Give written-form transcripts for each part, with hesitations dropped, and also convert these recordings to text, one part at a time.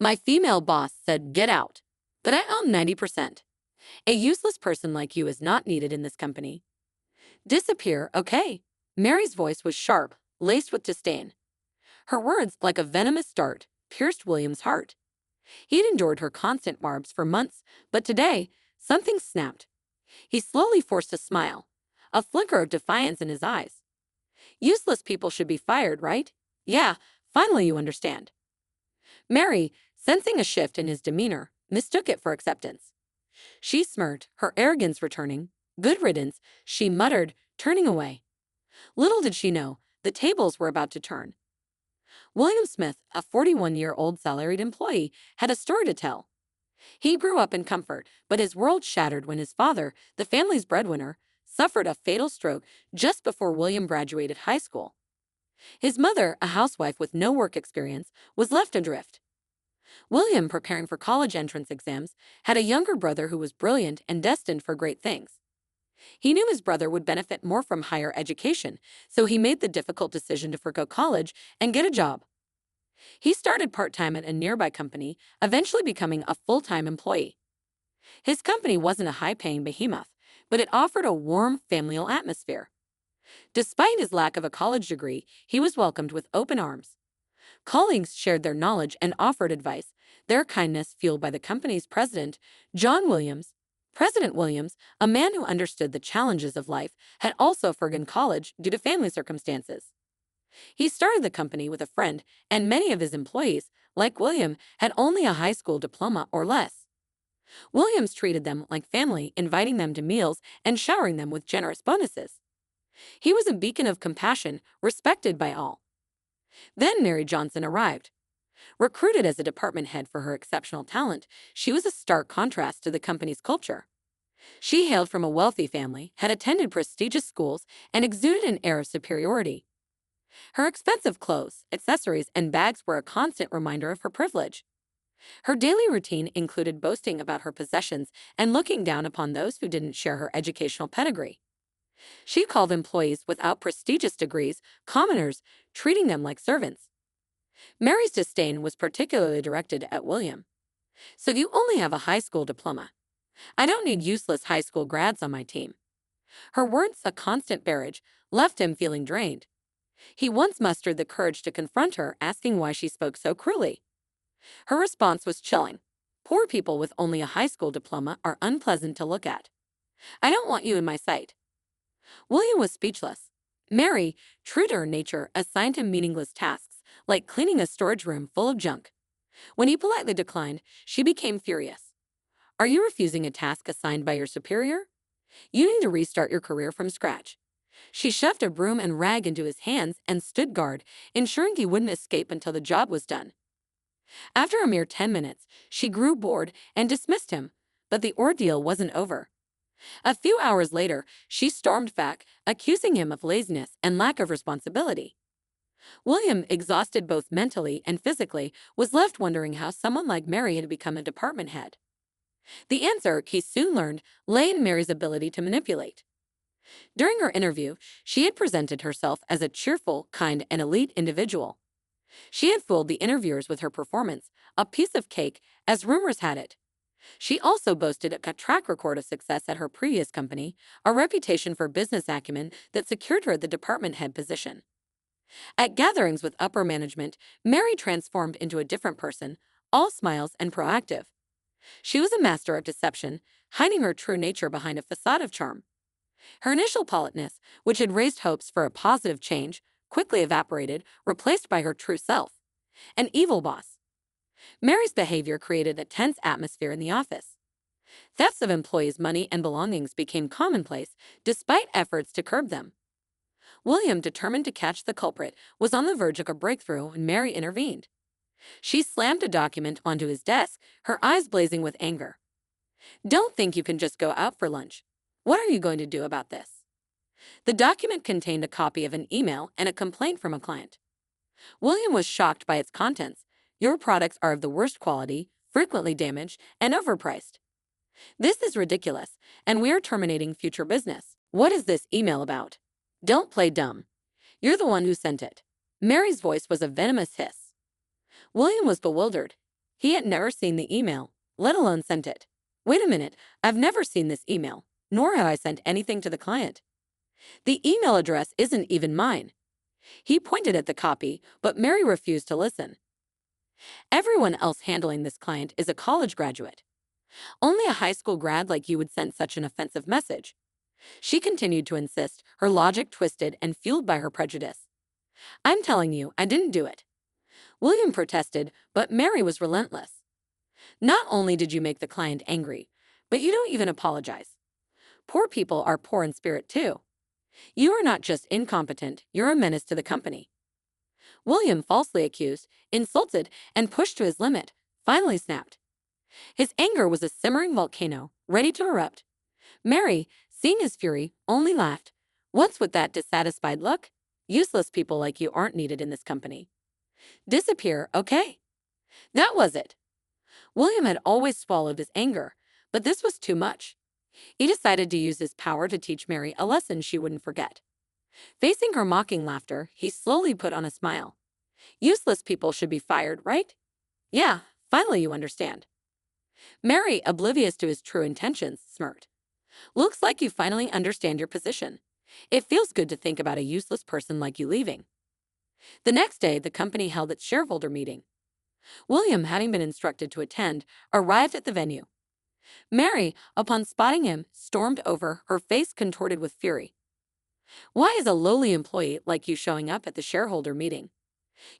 My female boss said get out, but I own 90%. A useless person like you is not needed in this company. Disappear, okay? Mary's voice was sharp, laced with disdain. Her words, like a venomous dart, pierced William's heart. He'd endured her constant barbs for months, but today, something snapped. He slowly forced a smile, a flicker of defiance in his eyes. Useless people should be fired, right? Yeah, finally you understand. Mary, sensing a shift in his demeanor, mistook it for acceptance. She smirked, her arrogance returning. Good riddance, she muttered, turning away. Little did she know, the tables were about to turn. William Smith, a 41-year-old salaried employee, had a story to tell. He grew up in comfort, but his world shattered when his father, the family's breadwinner, suffered a fatal stroke just before William graduated high school. His mother, a housewife with no work experience, was left adrift. William, preparing for college entrance exams, had a younger brother who was brilliant and destined for great things. He knew his brother would benefit more from higher education, so he made the difficult decision to forgo college and get a job. He started part-time at a nearby company, eventually becoming a full-time employee. His company wasn't a high-paying behemoth, but it offered a warm, familial atmosphere. Despite his lack of a college degree, he was welcomed with open arms. Colleagues shared their knowledge and offered advice, their kindness fueled by the company's president, John Williams. President Williams, a man who understood the challenges of life, had also forgone college due to family circumstances. He started the company with a friend, and many of his employees, like William, had only a high school diploma or less. Williams treated them like family, inviting them to meals and showering them with generous bonuses. He was a beacon of compassion, respected by all. Then Mary Johnson arrived. Recruited as a department head for her exceptional talent, she was a stark contrast to the company's culture. She hailed from a wealthy family, had attended prestigious schools, and exuded an air of superiority. Her expensive clothes, accessories, and bags were a constant reminder of her privilege. Her daily routine included boasting about her possessions and looking down upon those who didn't share her educational pedigree. She called employees without prestigious degrees commoners, treating them like servants. Mary's disdain was particularly directed at William. So you only have a high school diploma. I don't need useless high school grads on my team. Her words, a constant barrage, left him feeling drained. He once mustered the courage to confront her, asking why she spoke so cruelly. Her response was chilling. Poor people with only a high school diploma are unpleasant to look at. I don't want you in my sight. William was speechless. Mary, true to her nature, assigned him meaningless tasks, like cleaning a storage room full of junk. When he politely declined, she became furious. Are you refusing a task assigned by your superior? You need to restart your career from scratch. She shoved a broom and rag into his hands and stood guard, ensuring he wouldn't escape until the job was done. After a mere 10 minutes, she grew bored and dismissed him, but the ordeal wasn't over. A few hours later, she stormed back, accusing him of laziness and lack of responsibility. William, exhausted both mentally and physically, was left wondering how someone like Mary had become a department head. The answer, he soon learned, lay in Mary's ability to manipulate. During her interview, she had presented herself as a cheerful, kind, and elite individual. She had fooled the interviewers with her performance, a piece of cake, as rumors had it. She also boasted a track record of success at her previous company, a reputation for business acumen that secured her the department head position. At gatherings with upper management, Mary transformed into a different person, all smiles and proactive. She was a master of deception, hiding her true nature behind a facade of charm. Her initial politeness, which had raised hopes for a positive change, quickly evaporated, replaced by her true self, an evil boss. Mary's behavior created a tense atmosphere in the office. Thefts of employees' money and belongings became commonplace, despite efforts to curb them. William, determined to catch the culprit, was on the verge of a breakthrough when Mary intervened. She slammed a document onto his desk, her eyes blazing with anger. Don't think you can just go out for lunch. What are you going to do about this? The document contained a copy of an email and a complaint from a client. William was shocked by its contents. Your products are of the worst quality, frequently damaged, and overpriced. This is ridiculous, and we are terminating future business. What is this email about? Don't play dumb. You're the one who sent it. Mary's voice was a venomous hiss. William was bewildered. He had never seen the email, let alone sent it. Wait a minute, I've never seen this email, nor have I sent anything to the client. The email address isn't even mine. He pointed at the copy, but Mary refused to listen. Everyone else handling this client is a college graduate. Only a high school grad like you would send such an offensive message. She continued to insist, her logic twisted and fueled by her prejudice. I'm telling you, I didn't do it. William protested, but Mary was relentless. Not only did you make the client angry, but you don't even apologize. Poor people are poor in spirit too. You are not just incompetent, you're a menace to the company. William, falsely accused, insulted, and pushed to his limit, finally snapped. His anger was a simmering volcano, ready to erupt. Mary, seeing his fury, only laughed. What's with that dissatisfied look? Useless people like you aren't needed in this company. Disappear, okay? That was it. William had always swallowed his anger, but this was too much. He decided to use his power to teach Mary a lesson she wouldn't forget. Facing her mocking laughter, he slowly put on a smile. Useless people should be fired, right? Yeah, finally you understand. Mary, oblivious to his true intentions, smirked. Looks like you finally understand your position. It feels good to think about a useless person like you leaving. The next day, the company held its shareholder meeting. William, having been instructed to attend, arrived at the venue. Mary, upon spotting him, stormed over, her face contorted with fury. Why is a lowly employee like you showing up at the shareholder meeting?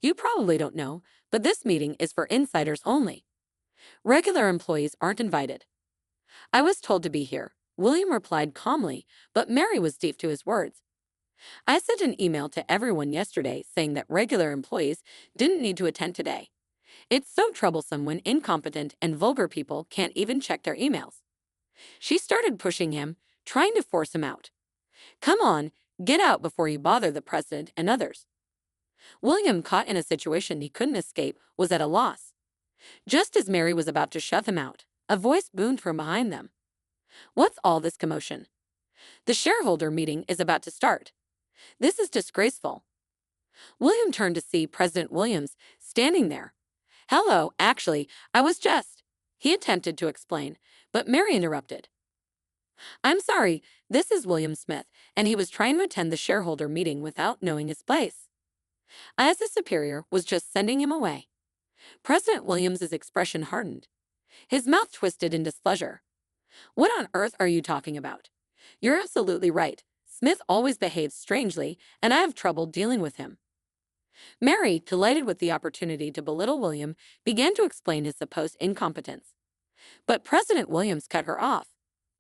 You probably don't know, but this meeting is for insiders only. Regular employees aren't invited. I was told to be here, William replied calmly, but Mary was deaf to his words. I sent an email to everyone yesterday saying that regular employees didn't need to attend today. It's so troublesome when incompetent and vulgar people can't even check their emails. She started pushing him, trying to force him out. Come on, get out before you bother the president and others. William, caught in a situation he couldn't escape, was at a loss. Just as Mary was about to shove him out, a voice boomed from behind them. What's all this commotion? The shareholder meeting is about to start. This is disgraceful. William turned to see President Williams standing there. Hello, actually, I was just... He attempted to explain, but Mary interrupted. I'm sorry, this is William Smith, and he was trying to attend the shareholder meeting without knowing his place. I, as his superior, was just sending him away. President Williams's expression hardened. His mouth twisted in displeasure. What on earth are you talking about? You're absolutely right. Smith always behaves strangely, and I have trouble dealing with him. Mary, delighted with the opportunity to belittle William, began to explain his supposed incompetence. But President Williams cut her off.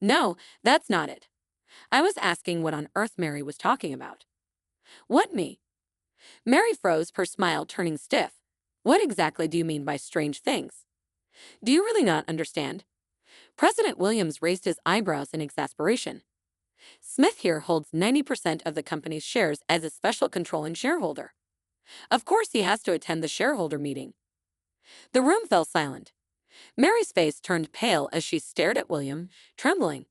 No, that's not it. I was asking what on earth Mary was talking about. What, me? Mary froze, her smile turning stiff. What exactly do you mean by strange things? Do you really not understand? President Williams raised his eyebrows in exasperation. Smith here holds 90% of the company's shares as a special controlling shareholder. Of course he has to attend the shareholder meeting. The room fell silent. Mary's face turned pale as she stared at William, trembling.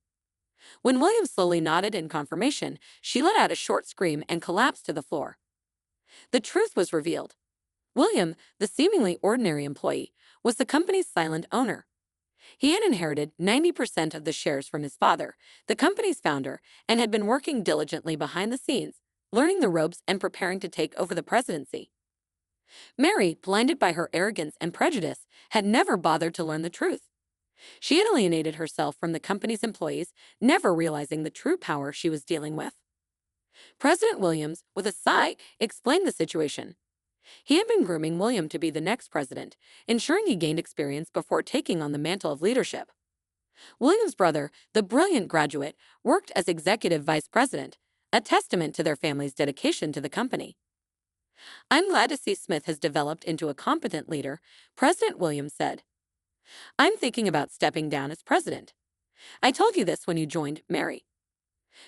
When William slowly nodded in confirmation, she let out a short scream and collapsed to the floor. The truth was revealed. William, the seemingly ordinary employee, was the company's silent owner. He had inherited 90% of the shares from his father, the company's founder, and had been working diligently behind the scenes, learning the ropes and preparing to take over the presidency. Mary, blinded by her arrogance and prejudice, had never bothered to learn the truth. She had alienated herself from the company's employees, never realizing the true power she was dealing with. President Williams, with a sigh, explained the situation. He had been grooming William to be the next president, ensuring he gained experience before taking on the mantle of leadership. William's brother, the brilliant graduate, worked as executive vice president, a testament to their family's dedication to the company. I'm glad to see Smith has developed into a competent leader, President Williams said. I'm thinking about stepping down as president. I told you this when you joined, Mary.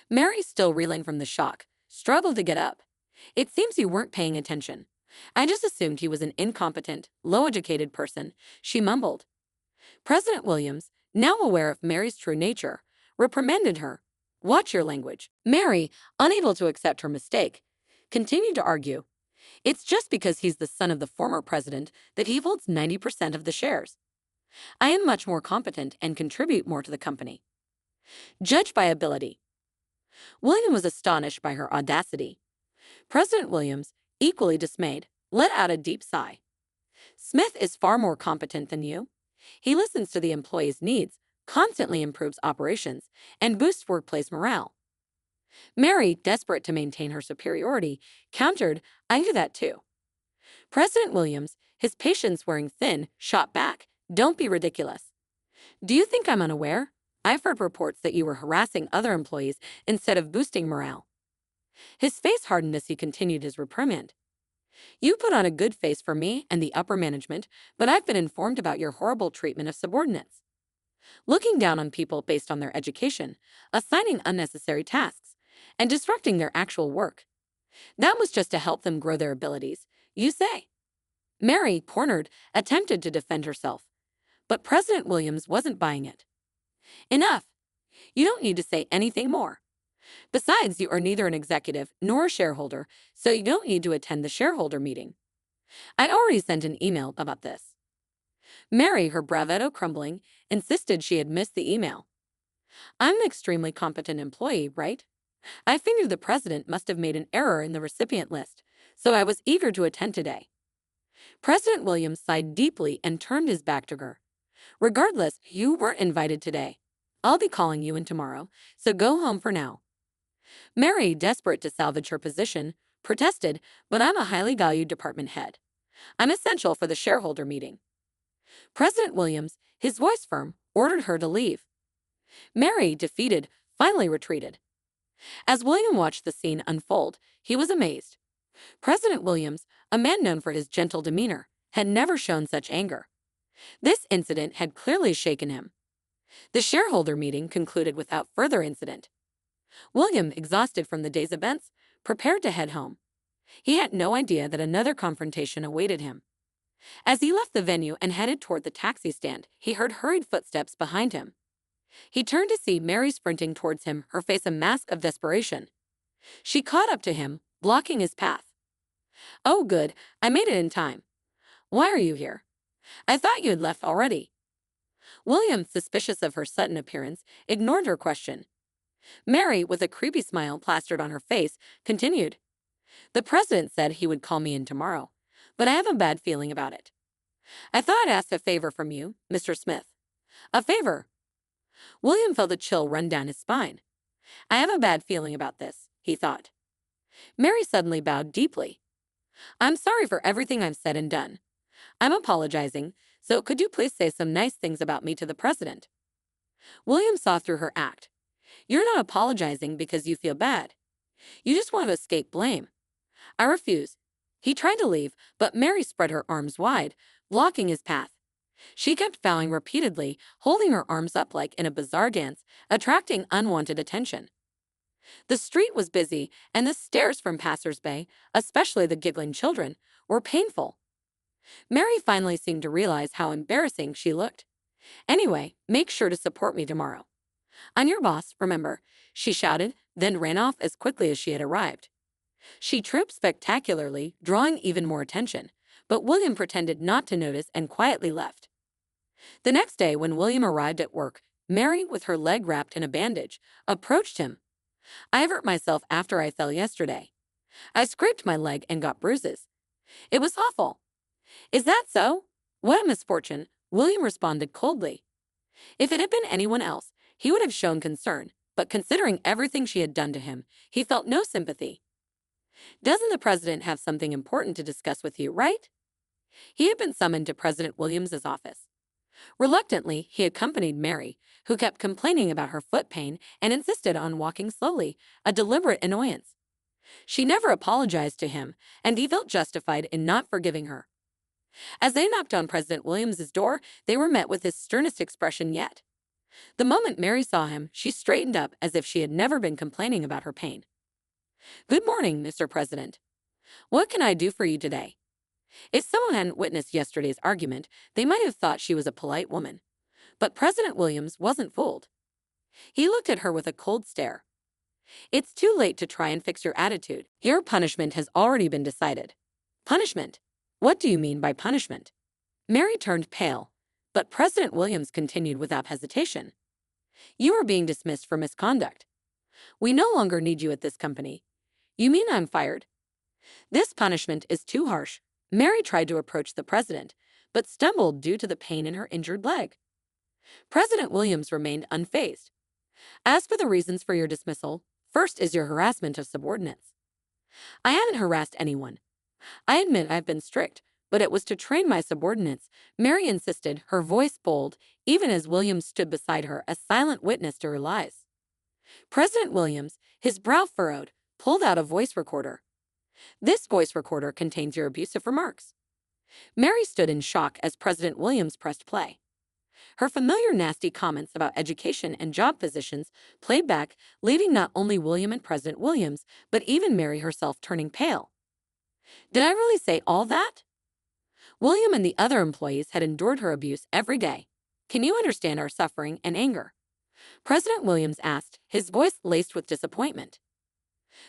Mary, still reeling from the shock, struggled to get up. It seems you weren't paying attention. I just assumed he was an incompetent, low-educated person, she mumbled. President Williams, now aware of Mary's true nature, reprimanded her. Watch your language. Mary, unable to accept her mistake, continued to argue. It's just because he's the son of the former president that he holds 90% of the shares. I am much more competent and contribute more to the company. Judged by ability. William was astonished by her audacity. President Williams, equally dismayed, let out a deep sigh. Smith is far more competent than you. He listens to the employees' needs, constantly improves operations, and boosts workplace morale. Mary, desperate to maintain her superiority, countered, I do that too. President Williams, his patience wearing thin, shot back, don't be ridiculous. Do you think I'm unaware? I've heard reports that you were harassing other employees instead of boosting morale. His face hardened as he continued his reprimand. You put on a good face for me and the upper management, but I've been informed about your horrible treatment of subordinates. Looking down on people based on their education, assigning unnecessary tasks, and disrupting their actual work. That was just to help them grow their abilities, you say. Mary, cornered, attempted to defend herself. But President Williams wasn't buying it. Enough. You don't need to say anything more. Besides, you are neither an executive nor a shareholder, so you don't need to attend the shareholder meeting. I'd already sent an email about this. Mary, her bravado crumbling, insisted she had missed the email. I'm an extremely competent employee, right? I figured the president must have made an error in the recipient list, so I was eager to attend today. President Williams sighed deeply and turned his back to her. Regardless, you weren't invited today. I'll be calling you in tomorrow, so go home for now. Mary, desperate to salvage her position, protested, but I'm a highly valued department head. I'm essential for the shareholder meeting. President Williams, his voice firm, ordered her to leave. Mary, defeated, finally retreated. As William watched the scene unfold, he was amazed. President Williams, a man known for his gentle demeanor, had never shown such anger. This incident had clearly shaken him. The shareholder meeting concluded without further incident. William, exhausted from the day's events, prepared to head home. He had no idea that another confrontation awaited him. As he left the venue and headed toward the taxi stand, he heard hurried footsteps behind him. He turned to see Mary sprinting towards him, her face a mask of desperation. She caught up to him, blocking his path. Oh, good, I made it in time. Why are you here? I thought you had left already. William, suspicious of her sudden appearance, ignored her question. Mary, with a creepy smile plastered on her face, continued. The president said he would call me in tomorrow, but I have a bad feeling about it. I thought I'd ask a favor from you, Mr. Smith. A favor? William felt a chill run down his spine. I have a bad feeling about this, he thought. Mary suddenly bowed deeply. I'm sorry for everything I've said and done. I'm apologizing, so could you please say some nice things about me to the president? William saw through her act. You're not apologizing because you feel bad. You just want to escape blame. I refuse. He tried to leave, but Mary spread her arms wide, blocking his path. She kept bowing repeatedly, holding her arms up like in a bizarre dance, attracting unwanted attention. The street was busy, and the stares from passers-by, especially the giggling children, were painful. Mary finally seemed to realize how embarrassing she looked. Anyway, make sure to support me tomorrow. I'm your boss, remember, she shouted, then ran off as quickly as she had arrived. She tripped spectacularly, drawing even more attention, but William pretended not to notice and quietly left. The next day, when William arrived at work, Mary, with her leg wrapped in a bandage, approached him. I hurt myself after I fell yesterday. I scraped my leg and got bruises. It was awful. Is that so? What a misfortune, William responded coldly. If it had been anyone else, he would have shown concern, but considering everything she had done to him, he felt no sympathy. Doesn't the president have something important to discuss with you, right? He had been summoned to President Williams's office. Reluctantly, he accompanied Mary, who kept complaining about her foot pain and insisted on walking slowly, a deliberate annoyance. She never apologized to him, and he felt justified in not forgiving her. As they knocked on President Williams's door, they were met with his sternest expression yet. The moment Mary saw him, she straightened up as if she had never been complaining about her pain. Good morning, Mr. President. What can I do for you today? If someone hadn't witnessed yesterday's argument, they might have thought she was a polite woman. But President Williams wasn't fooled. He looked at her with a cold stare. It's too late to try and fix your attitude. Your punishment has already been decided. Punishment. What do you mean by punishment? Mary turned pale, but President Williams continued without hesitation. You are being dismissed for misconduct. We no longer need you at this company. You mean I'm fired? This punishment is too harsh. Mary tried to approach the president, but stumbled due to the pain in her injured leg. President Williams remained unfazed. As for the reasons for your dismissal, first is your harassment of subordinates. I haven't harassed anyone. I admit I've been strict, but it was to train my subordinates, Mary insisted, her voice bold, even as Williams stood beside her, a silent witness to her lies. President Williams, his brow furrowed, pulled out a voice recorder. This voice recorder contains your abusive remarks. Mary stood in shock as President Williams pressed play. Her familiar nasty comments about education and job positions played back, leaving not only William and President Williams, but even Mary herself turning pale. Did I really say all that? William and the other employees had endured her abuse every day. Can you understand our suffering and anger? President Williams asked, his voice laced with disappointment.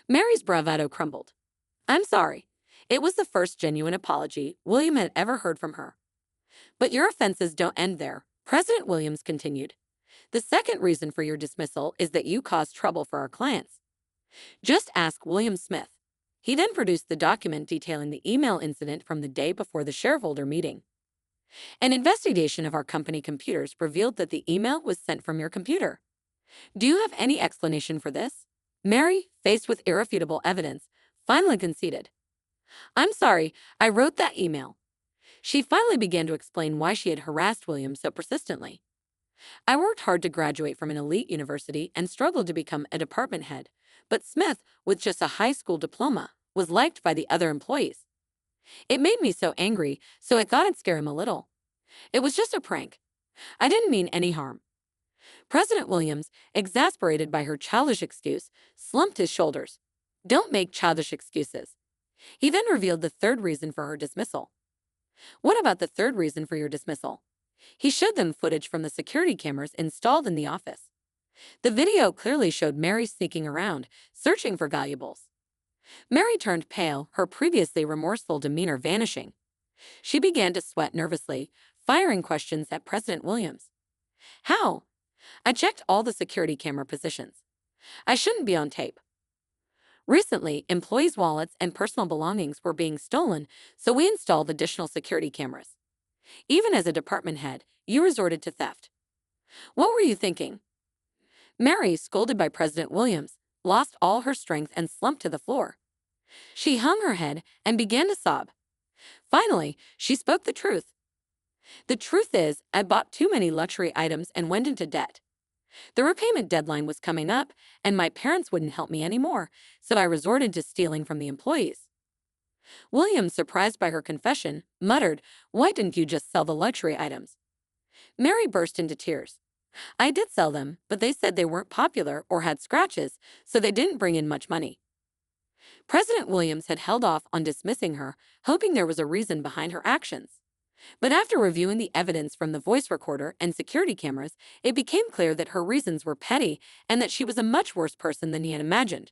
Mary's bravado crumbled. I'm sorry. It was the first genuine apology William had ever heard from her. But your offenses don't end there, President Williams continued. The second reason for your dismissal is that you caused trouble for our clients. Just ask William Smith. He then produced the document detailing the email incident from the day before the shareholder meeting. An investigation of our company computers revealed that the email was sent from your computer. Do you have any explanation for this? Mary, faced with irrefutable evidence, finally conceded. I'm sorry, I wrote that email. She finally began to explain why she had harassed William so persistently. I worked hard to graduate from an elite university and struggled to become a department head, but Smith, with just a high school diploma, was liked by the other employees. It made me so angry, so I thought I'd scare him a little. It was just a prank. I didn't mean any harm. President Williams, exasperated by her childish excuse, slumped his shoulders. Don't make childish excuses. He then revealed the third reason for her dismissal. What about the third reason for your dismissal? He showed them footage from the security cameras installed in the office. The video clearly showed Mary sneaking around, searching for valuables. Mary turned pale, her previously remorseful demeanor vanishing. She began to sweat nervously, firing questions at President Williams. How? I checked all the security camera positions. I shouldn't be on tape. Recently, employees' wallets and personal belongings were being stolen, so we installed additional security cameras. Even as a department head, you resorted to theft. What were you thinking? Mary, scolded by President Williams, lost all her strength and slumped to the floor. She hung her head and began to sob. Finally, she spoke the truth. The truth is, I bought too many luxury items and went into debt. The repayment deadline was coming up, and my parents wouldn't help me anymore, so I resorted to stealing from the employees. William, surprised by her confession, muttered, Why didn't you just sell the luxury items? Mary burst into tears. I did sell them, but they said they weren't popular or had scratches, so they didn't bring in much money. President Williams had held off on dismissing her, hoping there was a reason behind her actions. But after reviewing the evidence from the voice recorder and security cameras, it became clear that her reasons were petty and that she was a much worse person than he had imagined.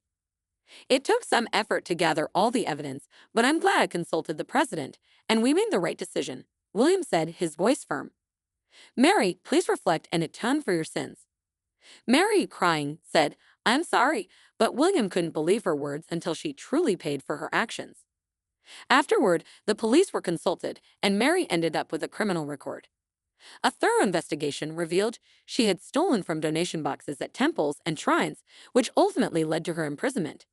It took some effort to gather all the evidence, but I'm glad I consulted the president, and we made the right decision, William said, his voice firm. Mary, please reflect and atone for your sins. Mary, crying, said, I'm sorry, but William couldn't believe her words until she truly paid for her actions. Afterward, the police were consulted, and Mary ended up with a criminal record. A thorough investigation revealed she had stolen from donation boxes at temples and shrines, which ultimately led to her imprisonment.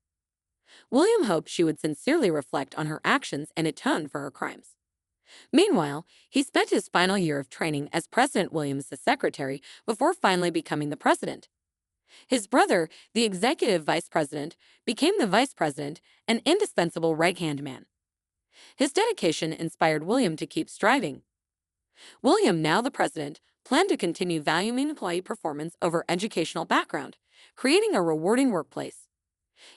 William hoped she would sincerely reflect on her actions and atone for her crimes. Meanwhile, he spent his final year of training as President Williams' secretary before finally becoming the president. His brother, the executive vice president, became the vice president, an indispensable right-hand man. His dedication inspired William to keep striving. William, now the president, planned to continue valuing employee performance over educational background, creating a rewarding workplace.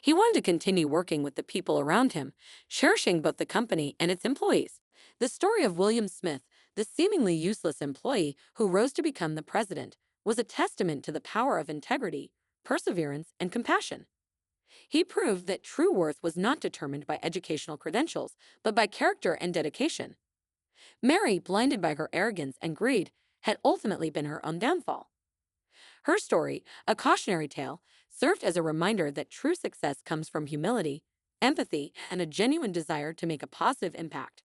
He wanted to continue working with the people around him, cherishing both the company and its employees. The story of William Smith, the seemingly useless employee who rose to become the president, was a testament to the power of integrity, perseverance, and compassion. He proved that true worth was not determined by educational credentials, but by character and dedication. Mary, blinded by her arrogance and greed, had ultimately been her own downfall. Her story, a cautionary tale, served as a reminder that true success comes from humility, empathy, and a genuine desire to make a positive impact.